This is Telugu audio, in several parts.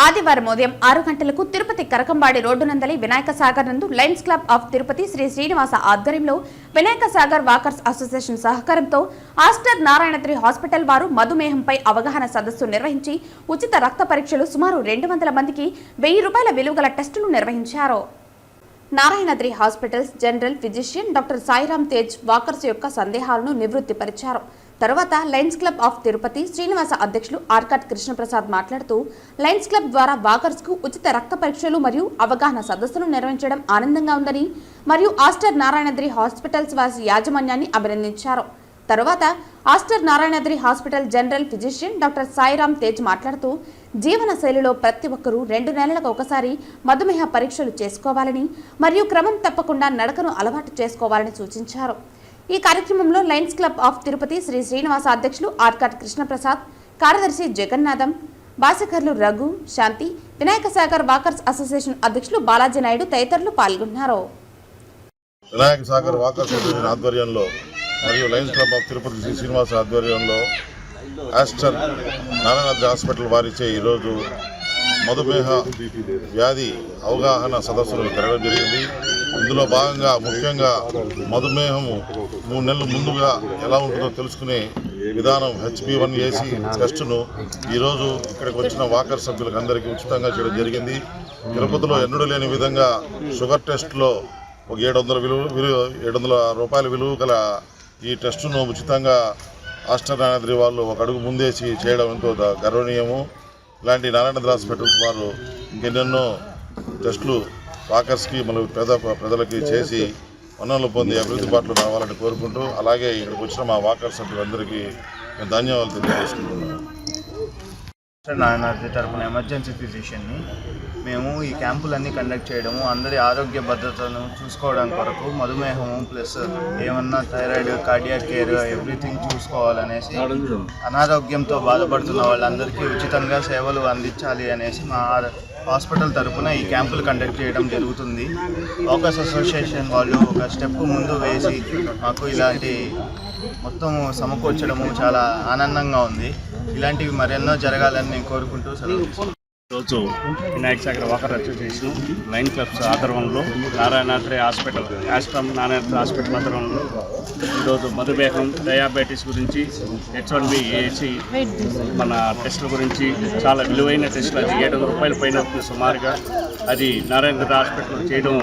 ఆదివారం ఉదయం 6 గంటలకు తిరుపతి కరకంబాడి రోడ్డు నందలి వినాయక సాగర్ నందు lions club of Tirupati Sri Srinivasa ఆధ్వర్యంలో వినాయక సాగర్ వాకర్స్ అసోసియేషన్ సహకారంతో ఆస్టర్ నారాయణద్రి హాస్పిటల్ వారు మధుమేహంపై అవగాహన సదస్సు నిర్వహించి ఉచిత రక్త పరీక్షలు సుమారు 200 మందికి 1000 రూపాయల విలువగల టెస్టులు నిర్వహించారు. Narayanadri hospitals general physician doctor Sairam Tej walkers యొక్క సందేహాలను నివృత్తిపరిచారు. తర్వాత lions club of Tirupati Srinivasa అధ్యక్షులు ఆర్కాట్ కృష్ణప్రసాద్ మాట్లాడుతూ లయన్స్ క్లబ్ ద్వారా వాకర్స్ కు ఉచిత రక్త పరీక్షలు మరియు అవగాహన సదస్సును నిర్వహించడం ఆనందంగా ఉందని మరియు ఆస్టర్ నారాయణద్రి హాస్పిటల్స్ వారి యాజమాన్యాన్ని అభినందించారు. తర్వాత Aster Narayanadri hospital general physician doctor Sairam Tej మాట్లాడుతూ జీవన శైలిలో ప్రతి ఒక్కరూ 2 నెలలకు ఒకసారి మధుమేహ పరీక్షలు చేసుకోవాలని మరియు క్రమం తప్పకుండా నడకను అలవాటు చేసుకోవాలని సూచించారు. ఈ కార్యక్రమంలో lions club of Tirupati Sri Srinivasa అధ్యక్షులు ఆర్కాట్ కృష్ణప్రసాద్, కార్యదర్శి జగన్నాథం, బాసికర్లు రఘు, శాంతి, వినాయక సాగర్ వాకర్స్ అసోసియేషన్ అధ్యక్షులు బాలాజీ నాయుడు తదితరులు పాల్గొన్నారు. వినాయక సాగర్ వాకర్స్ అసోసియేషన్ ఆధ్వర్యంలో మరియు lions club of Tirupati Sri Srinivasa ఆధ్వర్యంలో ఆస్టర్ నారాయణద్రి హాస్పిటల్ వారిచే ఈరోజు మధుమేహ వ్యాధి అవగాహన సదస్సులు జరగడం జరిగింది. ఇందులో భాగంగా ముఖ్యంగా మధుమేహము 3 నెలల ముందుగా ఎలా ఉంటుందో తెలుసుకునే విధానం HB1AC టెస్టును ఈరోజు ఇక్కడికి వచ్చిన వాకర్ సభ్యులకు అందరికీ ఉచితంగా చేయడం జరిగింది. తిరుపతిలో ఎన్నడూ లేని విధంగా షుగర్ టెస్ట్లో ఒక 700 రూపాయల విలువ గల ఈ టెస్టును ఉచితంగా ఆస్టర్ నారాయణద్రి వాళ్ళు ఒక అడుగు ముందేసి చేయడం ఎంతో గర్వనీయము. ఇలాంటి నారాయణద్రి హాస్పిటల్స్ వారు ఇంకెన్నెన్నో టెస్టులు వాకర్స్కి మరియు ప్రజలకి చేసి వనరులు పొంది అభివృద్ధి బాటలు రావాలని కోరుకుంటూ, అలాగే ఇక్కడికి వచ్చిన మా వాకర్ సభ్యులందరికీ ధన్యవాదాలు తెలియజేసుకుంటున్నాను. నారాయణద్రి తరపున ఎమర్జెన్సీ ఫిజిషియన్ని మేము ఈ క్యాంపులన్నీ కండక్ట్ చేయడము, అందరి ఆరోగ్య భద్రతను చూసుకోవడం కొరకు, మధుమేహము ప్లస్ ఏమన్నా థైరాయిడ్, కార్డియాక్ కేర్ ఎవ్రీథింగ్ చూసుకోవాలనేసి, అనారోగ్యంతో బాధపడుతున్న వాళ్ళందరికీ ఉచితంగా సేవలు అందించాలి అనేసి మా హాస్పిటల్ తరపున ఈ క్యాంపులు కండక్ట్ చేయడం జరుగుతుంది. వాకర్స్ అసోసియేషన్ వాళ్ళు ఒక స్టెప్ ముందు వేసి మాకు ఇలాంటి మొత్తం సమకూర్చడము చాలా ఆనందంగా ఉంది. ఇలాంటివి మరెన్నో జరగాలని నేను కోరుకుంటూ ఈరోజు Vinayaka Sagar walker association Lions clubs ఆధ్వర్యంలో Narayanadri hospital Aster Narayanadri hospital ఆధ్వర్యంలో ఈరోజు మధుమేహం, డయాబెటీస్ గురించి, H1B/AC మన టెస్టుల గురించి చాలా విలువైన టెస్టులు, అది 700 రూపాయల పైన అవుతుంది సుమారుగా. అది నారాయణద్రి హాస్పిటల్ చేయడం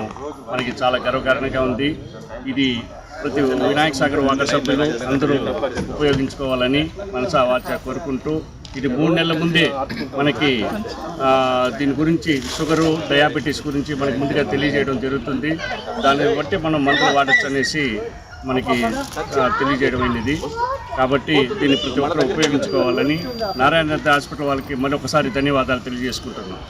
మనకి చాలా గర్వకారణంగా ఉంది. ఇది ప్రతి వినాయక సాగర్ వాకర్ సభ్యులు అందరూ ఉపయోగించుకోవాలని మనసా వాచ కోరుకుంటూ, ఇది 3 నెలల ముందే మనకి దీని గురించి షుగరు, డయాబెటీస్ గురించి మనకి ముందుగా తెలియజేయడం జరుగుతుంది. దాన్ని బట్టి మనం మందులు వాడచ్చు అనేసి మనకి తెలియజేయడం అయింది. కాబట్టి దీన్ని ప్రతి ఒక్కరూ ఉపయోగించుకోవాలని నారాయణద్రి హాస్పిటల్ వాళ్ళకి మరొకసారి ధన్యవాదాలు తెలియజేసుకుంటున్నాం.